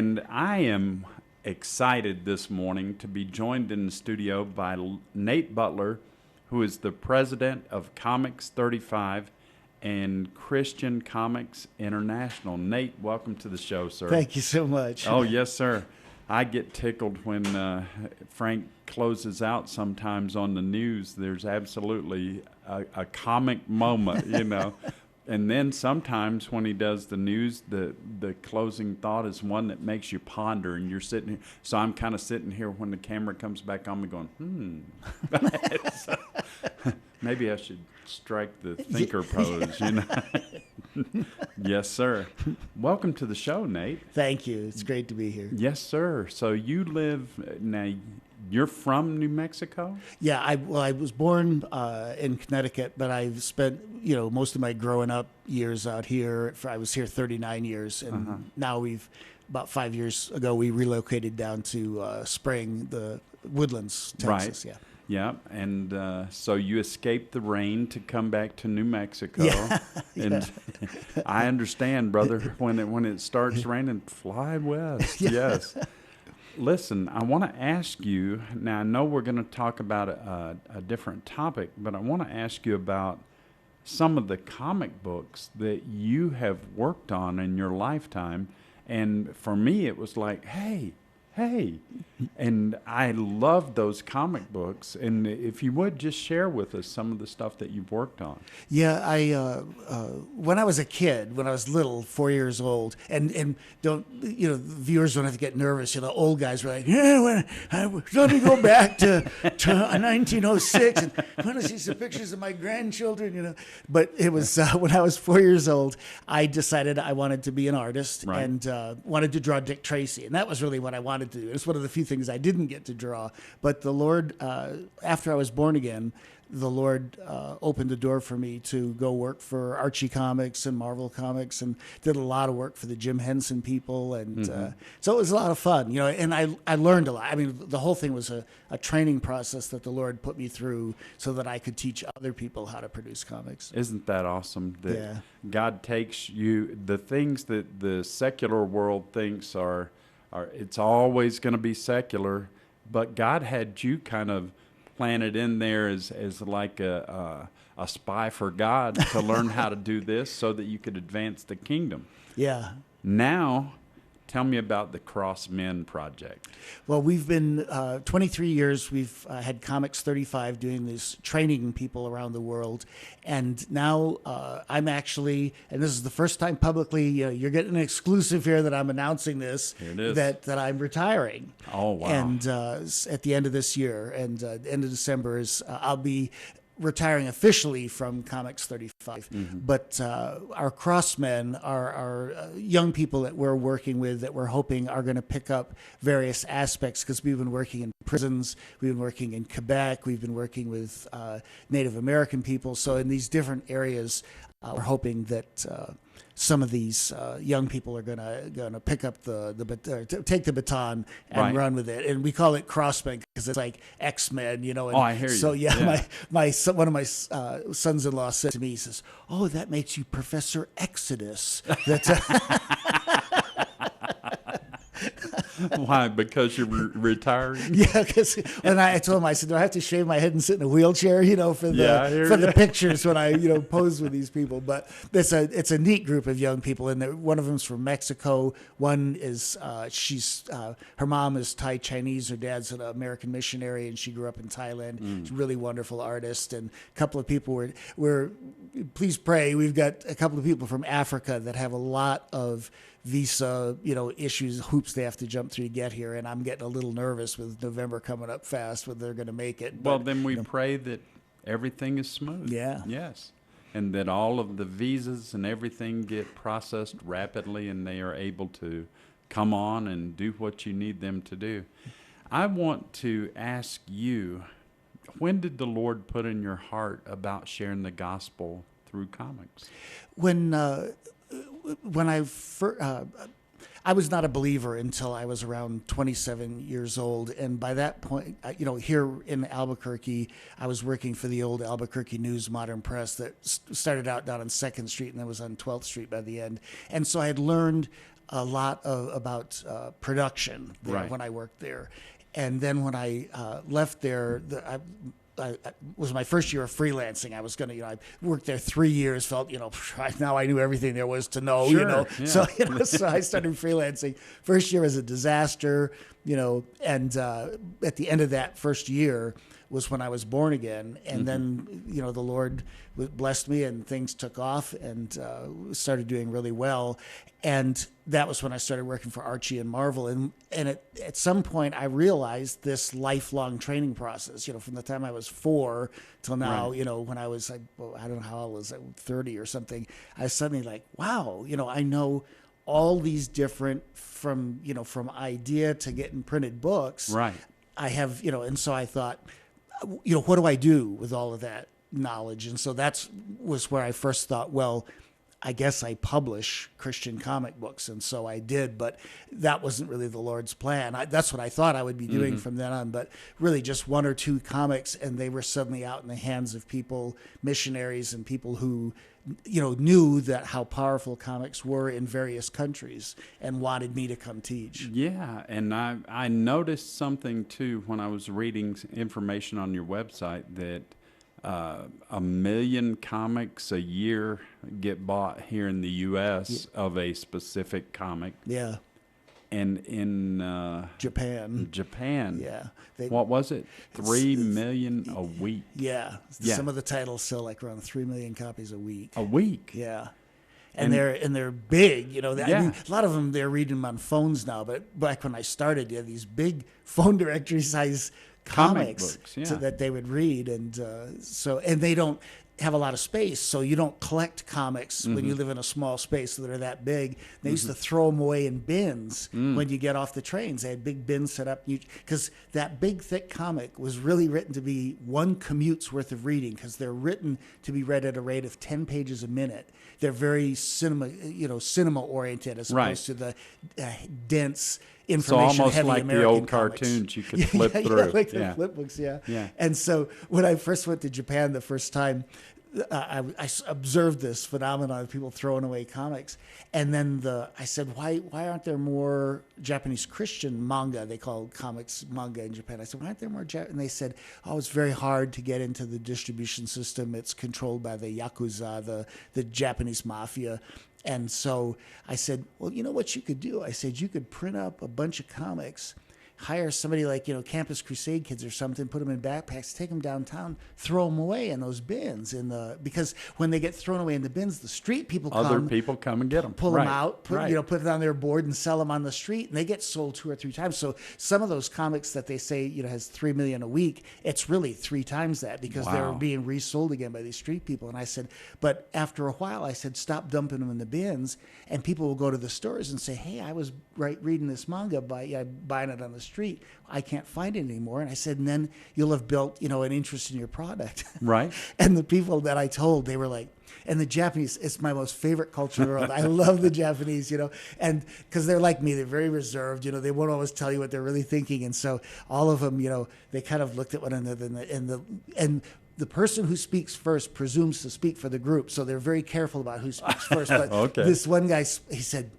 And I am excited this morning to be joined in the studio by Nate Butler, who is the president of Comics 35 and Christian Comics International. Nate, welcome to the show, sir. Thank you so much. Oh, yes, sir. I get tickled when Frank closes out sometimes on the news. There's absolutely a comic moment, you know. And then sometimes when he does the news, the closing thought is one that makes you ponder, and you're sitting here. So I'm kind of sitting here when the camera comes back on me going, So, maybe I should strike the thinker pose, you know. Yes, sir. Welcome to the show, Nate. Thank you. It's great to be here. Yes, sir. So you live now. You're from New Mexico? Yeah, I was born in Connecticut, but I've spent most of my growing up years out here. I was here 39 years, and now about 5 years ago we relocated down to Spring, the Woodlands, Texas. Right. Yeah, and so you escaped the rain to come back to New Mexico. Yeah. And I understand, brother, when it starts raining, fly west. Yeah. Yes. Listen, I want to ask you, now I know we're going to talk about a different topic, but I want to ask you about some of the comic books that you have worked on in your lifetime. And for me, it was like, hey. And I love those comic books. And if you would just share with us some of the stuff that you've worked on. Yeah, when I was a kid, when I was little, 4 years old, and don't, viewers don't have to get nervous. Old guys were like, let me go back to 1906 and I want to see some pictures of my grandchildren, But it was when I was 4 years old, I decided I wanted to be an artist and wanted to draw Dick Tracy. And that was really what I wanted to do. It's one of the few things I didn't get to draw. But the Lord, after I was born again, the Lord opened the door for me to go work for Archie Comics and Marvel Comics, and did a lot of work for the Jim Henson people. And so it was a lot of fun, and I learned a lot. I mean, the whole thing was a training process that the Lord put me through so that I could teach other people how to produce comics. Isn't that awesome that God takes you, the things that the secular world thinks are it's always going to be secular, but God had you kind of planted in there as like a spy for God to learn how to do this so that you could advance the kingdom. Yeah. Now, tell me about the Cross Men Project. Well, we've been 23 years. We've had Comics 35 doing this, training people around the world. And now I'm actually, and this is the first time publicly, you're getting an exclusive here that I'm announcing this, here it is. that I'm retiring. Oh, wow. And at the end of this year, and end of December, I'll be retiring officially from Comics 35. But our crossmen are young people that we're working with that we're hoping are going to pick up various aspects, because we've been working in prisons, we've been working in Quebec, we've been working with Native American people. So in these different areas, we're hoping that some of these young people are gonna pick up take the baton and run with it, and we call it Crossmen because it's like X-Men, And I hear you. So my son, one of my sons-in-law said to me, he says, "Oh, that makes you Professor Exodus." That's Why? Because you're retiring? Yeah, because I told him, I said, do I have to shave my head and sit in a wheelchair, for the pictures when I, pose with these people? But it's a neat group of young people, and one of them's from Mexico. One is her mom is Thai Chinese, her dad's an American missionary, and she grew up in Thailand. She's a really wonderful artist, and a couple of people were please pray. We've got a couple of people from Africa that have a lot of visa, issues, hoops they have to jump through to get here. And I'm getting a little nervous with November coming up fast, whether they're going to make it. Well, then we pray that everything is smooth. Yeah. Yes. And that all of the visas and everything get processed rapidly and they are able to come on and do what you need them to do. I want to ask you, when did the Lord put in your heart about sharing the gospel through comics? When I was not a believer until I was around 27 years old. And by that point, here in Albuquerque, I was working for the old Albuquerque News Modern Press that started out down on 2nd Street and then was on 12th Street by the end. And so I had learned a lot about production there Right. when I worked there. And then when I left there, I was my first year of freelancing. I was going to, I worked there 3 years, felt, now I knew everything there was to know, Sure, yeah. So, so I started freelancing. First year was a disaster, and at the end of that first year was when I was born again. And then, the Lord blessed me and things took off and started doing really well. And that was when I started working for Archie and Marvel. And at some point, I realized this lifelong training process, from the time I was 4 till now, Right. when I was, I don't know how old I was, 30 or something, I was suddenly like, wow, I know all these different from idea to getting printed books. Right. I have, and so I thought, what do I do with all of that knowledge? And so was where I first thought, well, I guess I publish Christian comic books. And so I did, but that wasn't really the Lord's plan. That's what I thought I would be doing from then on, but really just 1 or 2 comics, and they were suddenly out in the hands of people, missionaries and people who, knew that how powerful comics were in various countries and wanted me to come teach. Yeah, and I noticed something too when I was reading information on your website that 1 million comics a year get bought here in the U.S. of a specific comic. Yeah. And in Japan. Yeah. What was it? 3 million a week. Yeah. Yeah. Some of the titles sell like around 3 million copies a week. A week. Yeah. And they're big, Yeah. I mean, a lot of them, they're reading them on phones now, but back when I started, you had these big phone directory size comics books, yeah. that they would read. And and they don't have a lot of space, so you don't collect comics when you live in a small space that are that big. They used to throw them away in bins when you get off the trains. They had big bins set up because that big thick comic was really written to be 1 commute's worth of reading, because they're written to be read at a rate of 10 pages a minute. They're very cinema oriented as opposed to the dense information So almost heavy like American the old comics. cartoons you could flip through. Yeah, like the flip books, yeah. And so when I first went to Japan the first time, I observed this phenomenon of people throwing away comics. And then I said, why aren't there more Japanese Christian manga? They call comics manga in Japan. I said, why aren't there more And they said, it's very hard to get into the distribution system. It's controlled by the Yakuza, the Japanese mafia. And so I said, well, you know what you could do? I said, you could print up a bunch of comics, hire somebody like, Campus Crusade kids or something, put them in backpacks, take them downtown, throw them away in those bins. Because when they get thrown away in the bins, the street people come. Other people come and get them. Pull them out, put it on their board and sell them on the street, and they get sold 2 or 3 times. So some of those comics that they say, has 3 million a week, it's really 3 times that, because they're being resold again by these street people. And I said, but after a while, I said, stop dumping them in the bins, and people will go to the stores and say, hey, I was reading this manga, buying it on the street. I can't find it anymore. And I said, and then you'll have built, an interest in your product. Right. And the people that I told, they were like, and the Japanese, it's my most favorite culture in the world. I love the Japanese, and because they're like me, they're very reserved, they won't always tell you what they're really thinking. And so all of them, they kind of looked at one another, and the person who speaks first presumes to speak for the group. So they're very careful about who speaks first. But Okay. This one guy, he said,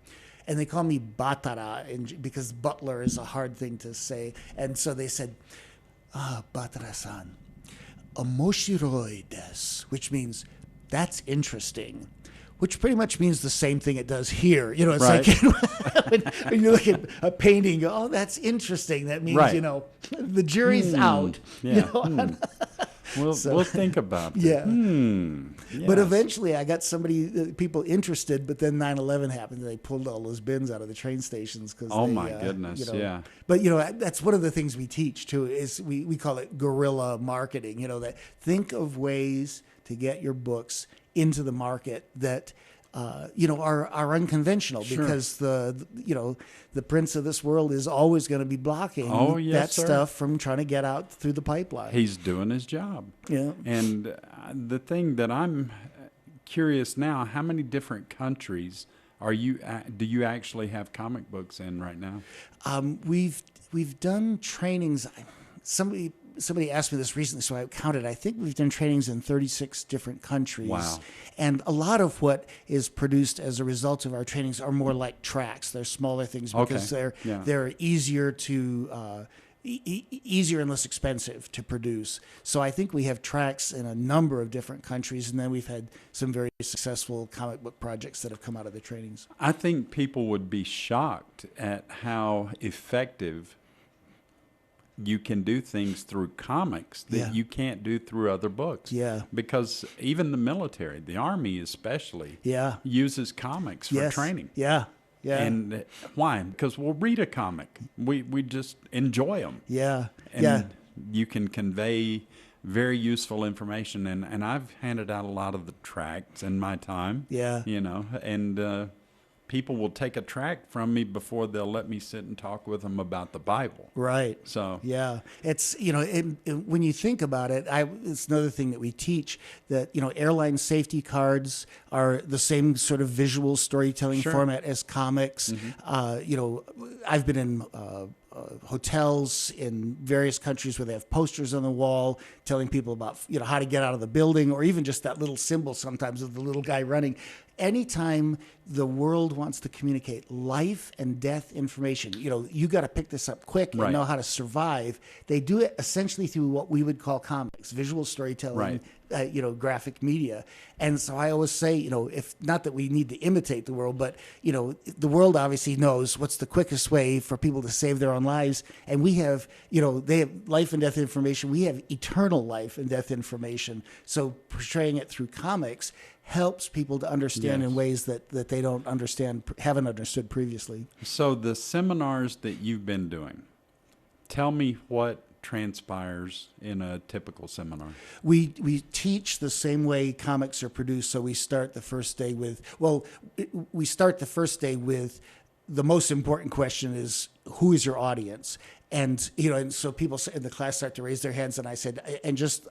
and they call me Batara, because Butler is a hard thing to say. And so they said, Batara-san, omoshiroi desu, which means that's interesting, which pretty much means the same thing it does here. It's like when you look at a painting, oh, that's interesting. That means, the jury's out. Yeah. We'll think about that. Yeah. Yes. But eventually I got people interested, but then 9/11 happened and they pulled all those bins out of the train stations. Oh, my goodness, yeah. But, that's one of the things we teach, too, is we call it guerrilla marketing, that think of ways to get your books into the market that are unconventional, Sure. because the prince of this world is always going to be blocking that sir. stuff from trying to get out through the pipeline. He's doing his job. Yeah. And the thing that I'm curious now, how many different countries do you actually have comic books in right now? We've done trainings. Somebody somebody asked me this recently, so I counted. I think we've done trainings in 36 different countries. Wow. And a lot of what is produced as a result of our trainings are more like tracks. They're smaller things because they're easier to easier and less expensive to produce. So I think we have tracks in a number of different countries, and then we've had some very successful comic book projects that have come out of the trainings. I think people would be shocked at how effective you can do things through comics that you can't do through other books. Yeah. Because even the military, the Army especially, uses comics for training. Yeah. Yeah. And why? Because we'll read a comic. We just enjoy them. Yeah. And you can convey very useful information. And I've handed out a lot of the tracts in my time. Yeah. You know, and people will take a tract from me before they'll let me sit and talk with them about the Bible. Right. So yeah, it's, you know, when you think about it, it's another thing that we teach, that, you know, airline safety cards are the same sort of visual storytelling format as comics. You know, I've been in hotels in various countries where they have posters on the wall telling people about, you know, how to get out of the building, or even just that little symbol sometimes of the little guy running. Anytime the world wants to communicate life and death information, you know, you got to pick this up quick and know how to survive. They do it essentially through what we would call comics, visual storytelling, you know, graphic media. And so I always say, you know, if not that we need to imitate the world, but, you know, the world obviously knows what's the quickest way for people to save their own lives. And we have, you know, they have life and death information. We have eternal life and death information. So portraying it through comics helps people to understand in ways that they don't understand, haven't understood previously. So the seminars that you've been doing, tell me what transpires in a typical seminar. We teach the same way comics are produced. So we start the first day with, the most important question is, who is your audience? And, you know, and so people in the class start to raise their hands, and I said,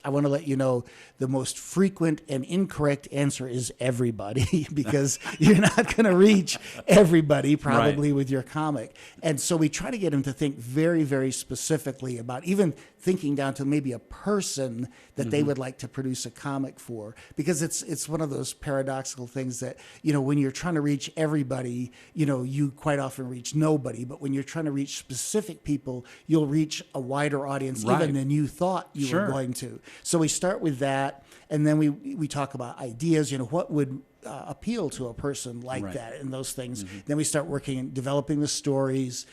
I want to let you know, the most frequent and incorrect answer is everybody, because you're not going to reach everybody probably with your comic. And so we try to get them to think very, very specifically about even thinking down to maybe a person that they would like to produce a comic for, because it's one of those paradoxical things that, you know, when you're trying to reach everybody, you know, you quite often reach nobody, but when you're trying to reach specific people, you'll reach a wider audience even than you thought you were going to. So we start with that, and then we talk about ideas, you know, what would appeal to a person like that, and those things. Then we start working and developing the stories,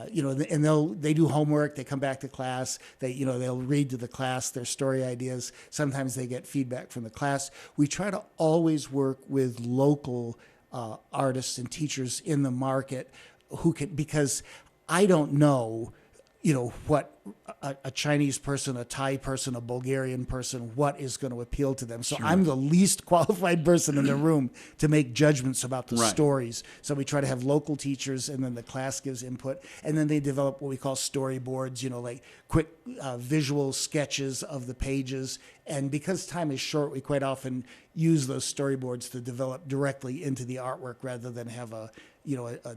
you know, and they do homework, they come back to class, they'll read to the class their story ideas. Sometimes they get feedback from the class. We try to always work with local artists and teachers in the market who can, because I don't know, you know, what a Chinese person, a Thai person, a Bulgarian person, what is going to appeal to them. So I'm the least qualified person in the room to make judgments about the stories. So we try to have local teachers, and then the class gives input, and then they develop what we call storyboards, you know, like quick visual sketches of the pages. And because time is short, we quite often use those storyboards to develop directly into the artwork rather than have a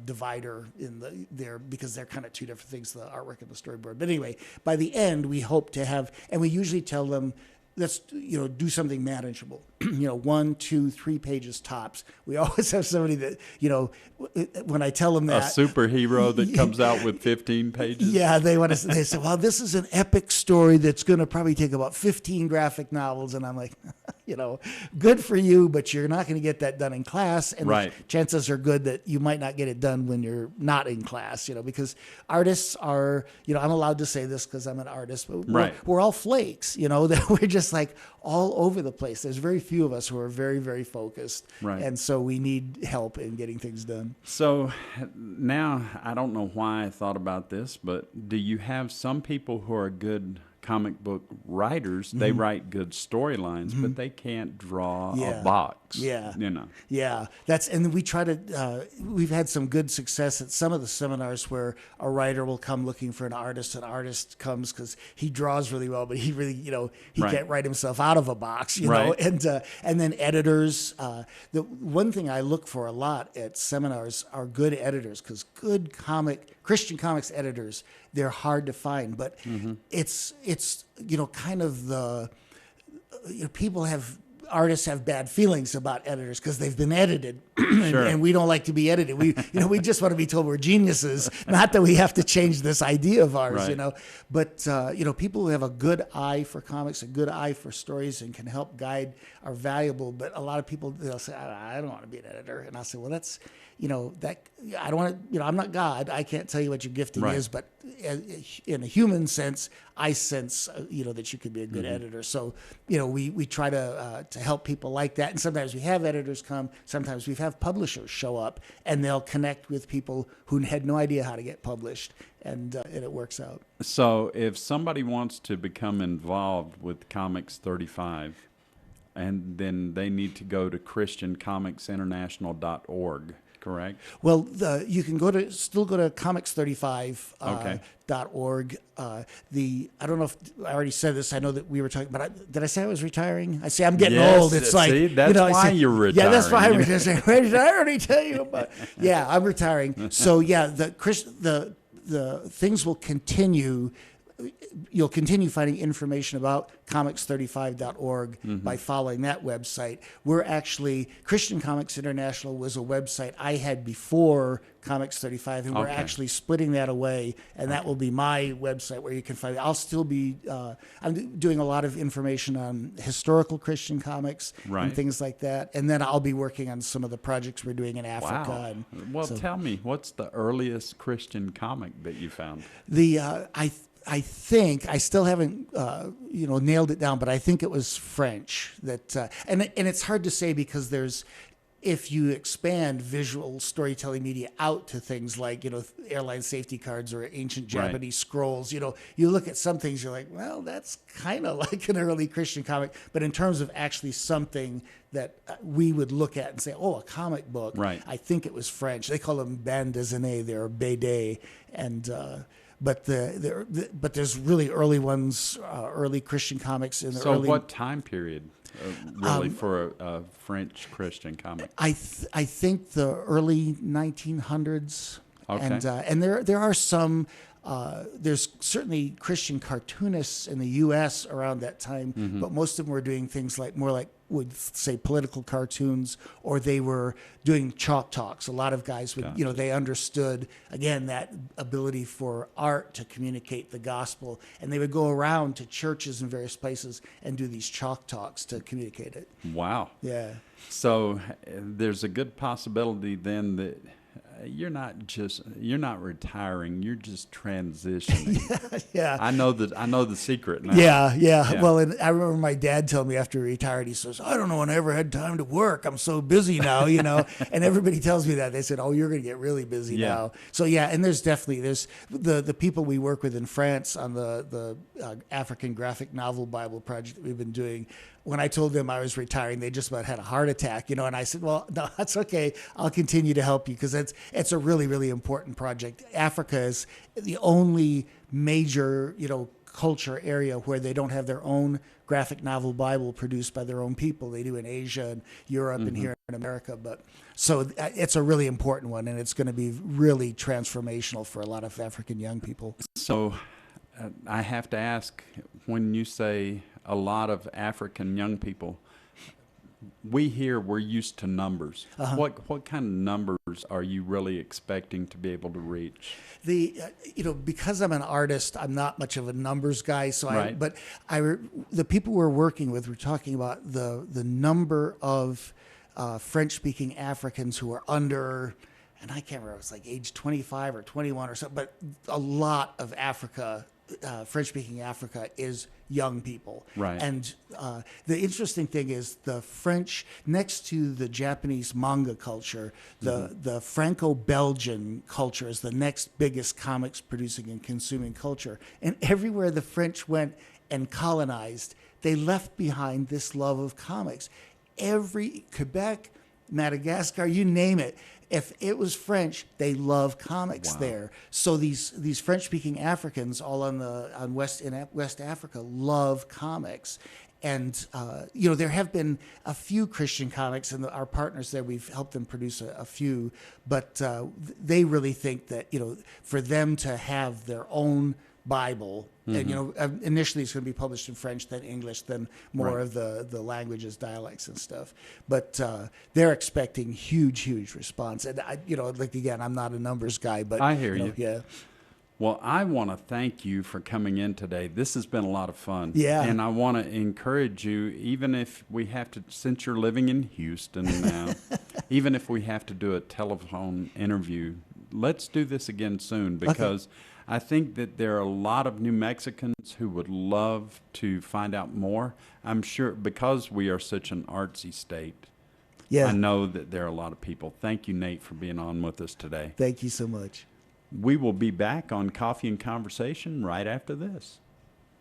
divider in there, because they're kind of two different things, the artwork and the storyboard. But anyway, by the end, we hope to have, and we usually tell them, let's, you know, do something manageable, you know, 1, 2, 3 pages tops. We always have somebody that, you know, when I tell them that, a superhero that comes out with 15 pages. Yeah, they say, well, this is an epic story that's going to probably take about 15 graphic novels. And I'm like, you know, good for you, but you're not going to get that done in class. And the chances are good that you might not get it done when you're not in class, you know, because artists are, you know, I'm allowed to say this because I'm an artist, but we're all flakes, you know, that we're just like all over the place. There's very few of us who are very, very focused. And so we need help in getting things done. So now, I don't know why I thought about this, but do you have some people who are good comic book writers? They write good storylines, but they can't draw a box. You know. Yeah, and we try to. We've had some good success at some of the seminars where a writer will come looking for an artist. An artist comes because he draws really well, but he really, you know, he can't write himself out of a box. You know, and then editors. The one thing I look for a lot at seminars are good editors, because good comic Christian comics editors, they're hard to find, but it's kind of the artists have bad feelings about editors because they've been edited, Sure. and we don't like to be edited. We just want to be told we're geniuses, not that we have to change this idea of ours, Right. But people who have a good eye for comics, a good eye for stories, and can help guide are valuable. But a lot of people, they'll say, I don't want to be an editor, and I'll say, well, that's that I don't want to. I'm not God. I can't tell you what your gifting Right. is, but in a human sense, I sense that you could be a good editor. So we try to help people like that, and sometimes we have editors come. Sometimes we have publishers show up, and they'll connect with people who had no idea how to get published, and it works out. So if somebody wants to become involved with Comics 35, and then they need to go to ChristianComicsInternational.org, correct? Well, you can still go to comics35 Okay. .org. I don't know if I already said this. I know that we were talking, but did I say I was retiring? I say I'm getting Yes, old. It's like see, that's I why say, you're Yeah, that's why I'm retiring. retiring. Wait, did I already tell you about? Yeah, I'm retiring. So yeah, the things will continue. You'll continue finding information about comics35.org by following that website. We're actually, Christian Comics International was a website I had before Comics 35, and we're Okay. actually splitting that away, and that will be my website where you can find it. I'll still be, I'm doing a lot of information on historical Christian comics Right. and things like that, and then I'll be working on some of the projects we're doing in Africa. Wow. And Well, so- tell me, what's the earliest Christian comic that you found? I think I still haven't nailed it down, but I think it was French that and it's hard to say because if you expand visual storytelling media out to things like airline safety cards or ancient Right. Japanese scrolls, you look at some things, you're like, well, that's kind of like an early Christian comic, but in terms of actually something that we would look at and say, oh, a comic book, Right. I think it was French. They call them bande dessinée, they're BD, and but there's really early ones, early Christian comics in the So early. what time period, really, for a French Christian comic? I think the early 1900s, Okay. and there are some. There's certainly Christian cartoonists in the U.S. around that time, but most of them were doing things more like would say political cartoons, or they were doing chalk talks. A lot of guys would, Gotcha. they understood again that ability for art to communicate the gospel, and they would go around to churches in various places and do these chalk talks to communicate it. Wow. Yeah. So there's a good possibility then that you're not retiring, you're just transitioning. Yeah. I know the secret now. Yeah. Yeah. Well, and I remember my dad told me after he retired, he says, I don't know when I ever had time to work. I'm so busy now, and everybody tells me that. They said, oh, you're going to get really busy Yeah. now. So, yeah, and there's the people we work with in France on the African graphic novel Bible project that we've been doing. When I told them I was retiring, they just about had a heart attack, and I said, well, no, that's okay. I'll continue to help you because it's a really, really important project. Africa is the only major, culture area where they don't have their own graphic novel Bible produced by their own people. They do in Asia and Europe and here in America. But so it's a really important one, and it's going to be really transformational for a lot of African young people. So I have to ask, when you say a lot of African young people, we're used to numbers. What kind of numbers are you really expecting to be able to reach? Because I'm an artist, I'm not much of a numbers guy. So Right. the people we're working with, we're talking about the number of French-speaking Africans who are under, and I can't remember, it's like age 25 or 21 or something, but a lot of Africa, French-speaking Africa is young people. Right. And the interesting thing is the French, next to the Japanese manga culture, the Franco-Belgian culture is the next biggest comics producing and consuming culture. And everywhere the French went and colonized, they left behind this love of comics. Every Quebec, Madagascar, you name it. If it was French, they love comics Wow. there. So these French-speaking Africans all in West Africa love comics. And you know, there have been a few Christian comics, and our partners there, we've helped them produce a few, but they really think that, you know, for them to have their own Bible, and you know, initially it's going to be published in French, then English, then more of the languages, dialects, and stuff. But they're expecting huge response. And I, you know, like again, I'm not a numbers guy, but I hear you. Yeah. Well, I want to thank you for coming in today. This has been a lot of fun. Yeah. And I want to encourage you, even if we have to, since you're living in Houston now, even if we have to do a telephone interview, let's do this again soon, because I think that there are a lot of New Mexicans who would love to find out more. I'm sure because we are such an artsy state. Yeah. I know that there are a lot of people. Thank you, Nate, for being on with us today. Thank you so much. We will be back on Coffee and Conversation right after this.